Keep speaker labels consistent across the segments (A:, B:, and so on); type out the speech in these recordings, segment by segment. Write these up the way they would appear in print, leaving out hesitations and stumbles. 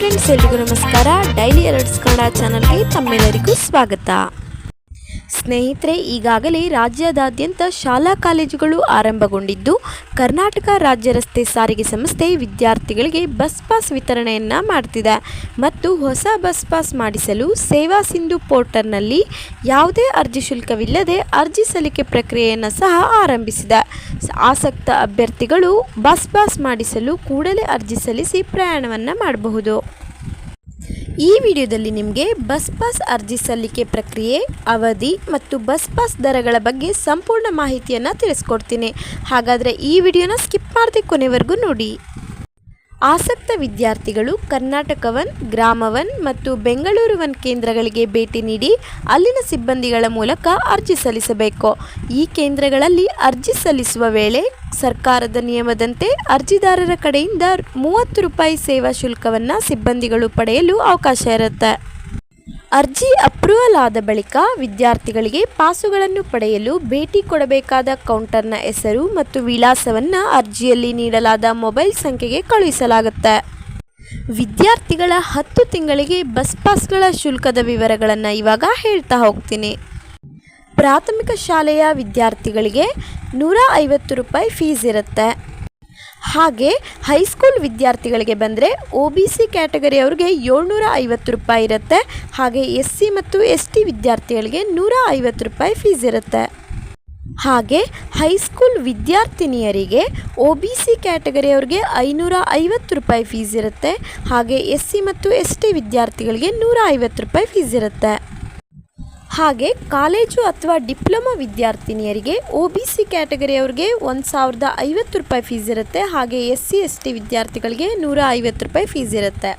A: Friends, ಎಲ್ರಿಗೂ ನಮಸ್ಕಾರ. Daily alerts Kannada ಚಾನಲ್ಗೆ ತಮ್ಮೆಲ್ಲರಿಗೂ ಸ್ವಾಗತ. ಸ್ನೇಹಿತರೆ, ಈಗಾಗಲೇ ರಾಜ್ಯದಾದ್ಯಂತ ಶಾಲಾ ಕಾಲೇಜುಗಳು ಆರಂಭಗೊಂಡಿದ್ದು, ಕರ್ನಾಟಕ ರಾಜ್ಯ ರಸ್ತೆ ಸಾರಿಗೆ ಸಂಸ್ಥೆ ವಿದ್ಯಾರ್ಥಿಗಳಿಗೆ ಬಸ್ ಪಾಸ್ ವಿತರಣೆಯನ್ನು ಮಾಡ್ತಿದೆ ಮತ್ತು ಹೊಸ ಬಸ್ ಪಾಸ್ ಮಾಡಿಸಲು ಸೇವಾ ಸಿಂಧು ಪೋರ್ಟಲ್ನಲ್ಲಿ ಯಾವುದೇ ಅರ್ಜಿ ಶುಲ್ಕವಿಲ್ಲದೆ ಅರ್ಜಿ ಸಲ್ಲಿಕೆ ಪ್ರಕ್ರಿಯೆಯನ್ನು ಸಹ ಆರಂಭಿಸಿದೆ. ಆಸಕ್ತ ಅಭ್ಯರ್ಥಿಗಳು ಬಸ್ ಪಾಸ್ ಮಾಡಿಸಲು ಕೂಡಲೇ ಅರ್ಜಿ ಸಲ್ಲಿಸಿ ಪ್ರಯಾಣವನ್ನು ಮಾಡಬಹುದು. ಈ ವಿಡಿಯೋದಲ್ಲಿ ನಿಮಗೆ ಬಸ್ ಪಾಸ್ ಅರ್ಜಿ ಸಲ್ಲಿಕೆ ಪ್ರಕ್ರಿಯೆ, ಅವಧಿ ಮತ್ತು ಬಸ್ ಪಾಸ್ ದರಗಳ ಬಗ್ಗೆ ಸಂಪೂರ್ಣ ಮಾಹಿತಿಯನ್ನು ತಿಳಿಸ್ಕೊಡ್ತೀನಿ. ಹಾಗಾದರೆ ಈ ವಿಡಿಯೋನ ಸ್ಕಿಪ್ ಮಾಡದೆ ಕೊನೆವರೆಗೂ ನೋಡಿ. ಆಸಕ್ತ ವಿದ್ಯಾರ್ಥಿಗಳು ಕರ್ನಾಟಕ 1, ಗ್ರಾಮ 1 ಮತ್ತು ಬೆಂಗಳೂರು 1 ಕೇಂದ್ರಗಳಿಗೆ ಭೇಟಿ ನೀಡಿ ಅಲ್ಲಿನ ಸಿಬ್ಬಂದಿಗಳ ಮೂಲಕ ಅರ್ಜಿ ಸಲ್ಲಿಸಬೇಕು. ಈ ಕೇಂದ್ರಗಳಲ್ಲಿ ಅರ್ಜಿ ಸಲ್ಲಿಸುವ ವೇಳೆ ಸರ್ಕಾರದ ನಿಯಮದಂತೆ ಅರ್ಜಿದಾರರ ಕಡೆಯಿಂದ 30 ರೂಪಾಯಿ ಸೇವಾ ಶುಲ್ಕವನ್ನು ಸಿಬ್ಬಂದಿಗಳು ಪಡೆಯಲು ಅವಕಾಶ ಇರುತ್ತೆ. ಅರ್ಜಿ ಅಪ್ರೂವಲ್ ಆದ ಬಳಿಕ ವಿದ್ಯಾರ್ಥಿಗಳಿಗೆ ಪಾಸುಗಳನ್ನು ಪಡೆಯಲು ಭೇಟಿ ಕೊಡಬೇಕಾದ ಕೌಂಟರ್ನ ಹೆಸರು ಮತ್ತು ವಿಳಾಸವನ್ನು ಅರ್ಜಿಯಲ್ಲಿ ನೀಡಲಾದ ಮೊಬೈಲ್ ಸಂಖ್ಯೆಗೆ ಕಳುಹಿಸಲಾಗುತ್ತೆ. ವಿದ್ಯಾರ್ಥಿಗಳ 10 ತಿಂಗಳಿಗೆ ಬಸ್ ಪಾಸ್ಗಳ ಶುಲ್ಕದ ವಿವರಗಳನ್ನು ಇವಾಗ ಹೇಳ್ತಾ ಹೋಗ್ತೀನಿ. ಪ್ರಾಥಮಿಕ ಶಾಲೆಯ ವಿದ್ಯಾರ್ಥಿಗಳಿಗೆ 150 ರೂಪಾಯಿ ಫೀಸ್ ಇರುತ್ತೆ. ಹಾಗೆ ಹೈಸ್ಕೂಲ್ ವಿದ್ಯಾರ್ಥಿಗಳಿಗೆ ಬಂದರೆ OBC ಕ್ಯಾಟಗರಿಯವ್ರಿಗೆ 750 ರೂಪಾಯಿ ಇರುತ್ತೆ. ಹಾಗೆ SC ಮತ್ತು ST ವಿದ್ಯಾರ್ಥಿಗಳಿಗೆ 150 ರೂಪಾಯಿ ಫೀಸ್ ಇರುತ್ತೆ. ಹಾಗೆ ಹೈಸ್ಕೂಲ್ ವಿದ್ಯಾರ್ಥಿನಿಯರಿಗೆ OBC ಕ್ಯಾಟಗರಿಯವ್ರಿಗೆ 550 ರೂಪಾಯಿ ಫೀಸ್ ಇರುತ್ತೆ. ಹಾಗೆ SC ಮತ್ತು ST ವಿದ್ಯಾರ್ಥಿಗಳಿಗೆ 150 ರೂಪಾಯಿ ಫೀಸ್ ಇರುತ್ತೆ. ಹಾಗೆ ಕಾಲೇಜು ಅಥವಾ ಡಿಪ್ಲೊಮಾ ವಿದ್ಯಾರ್ಥಿನಿಯರಿಗೆ OBC ಕ್ಯಾಟಗರಿಯವ್ರಿಗೆ 1050 ರೂಪಾಯಿ ಫೀಸ್ ಇರುತ್ತೆ. ಹಾಗೆ SC ST ವಿದ್ಯಾರ್ಥಿಗಳಿಗೆ 150 ರೂಪಾಯಿ ಫೀಸ್ ಇರುತ್ತೆ.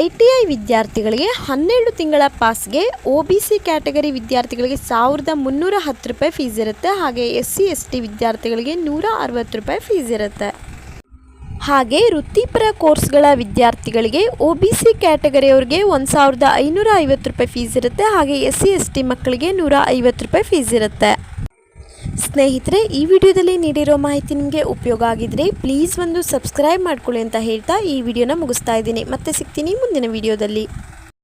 A: ITI ವಿದ್ಯಾರ್ಥಿಗಳಿಗೆ 12 ತಿಂಗಳ ಪಾಸ್ಗೆ OBC ಕ್ಯಾಟಗರಿ ವಿದ್ಯಾರ್ಥಿಗಳಿಗೆ 1310 ರೂಪಾಯಿ ಫೀಸ್ ಇರುತ್ತೆ. ಹಾಗೆ SC ST ವಿದ್ಯಾರ್ಥಿಗಳಿಗೆ 160 ರೂಪಾಯಿ ಫೀಸ್ ಇರುತ್ತೆ. ಹಾಗೆ ವೃತ್ತಿಪರ ಕೋರ್ಸ್ಗಳ ವಿದ್ಯಾರ್ಥಿಗಳಿಗೆ OBC ಕ್ಯಾಟಗರಿಯವ್ರಿಗೆ 1550 ರೂಪಾಯಿ ಫೀಸ್ ಇರುತ್ತೆ. ಹಾಗೆ SC ST ಮಕ್ಕಳಿಗೆ 150 ರೂಪಾಯಿ ಫೀಸ್ ಇರುತ್ತೆ. ಸ್ನೇಹಿತರೆ, ಈ ವಿಡಿಯೋದಲ್ಲಿ ನೀಡಿರೋ ಮಾಹಿತಿ ನಿಮಗೆ ಉಪಯೋಗ ಆಗಿದ್ರೆ ಪ್ಲೀಸ್ ಒಂದು ಸಬ್ಸ್ಕ್ರೈಬ್ ಮಾಡ್ಕೊಳ್ಳಿ ಅಂತ ಹೇಳ್ತಾ ಈ ವಿಡಿಯೋನ ಮುಗಿಸ್ತಾ ಇದ್ದೀನಿ. ಮತ್ತೆ ಸಿಗ್ತೀನಿ ಮುಂದಿನ ವಿಡಿಯೋದಲ್ಲಿ.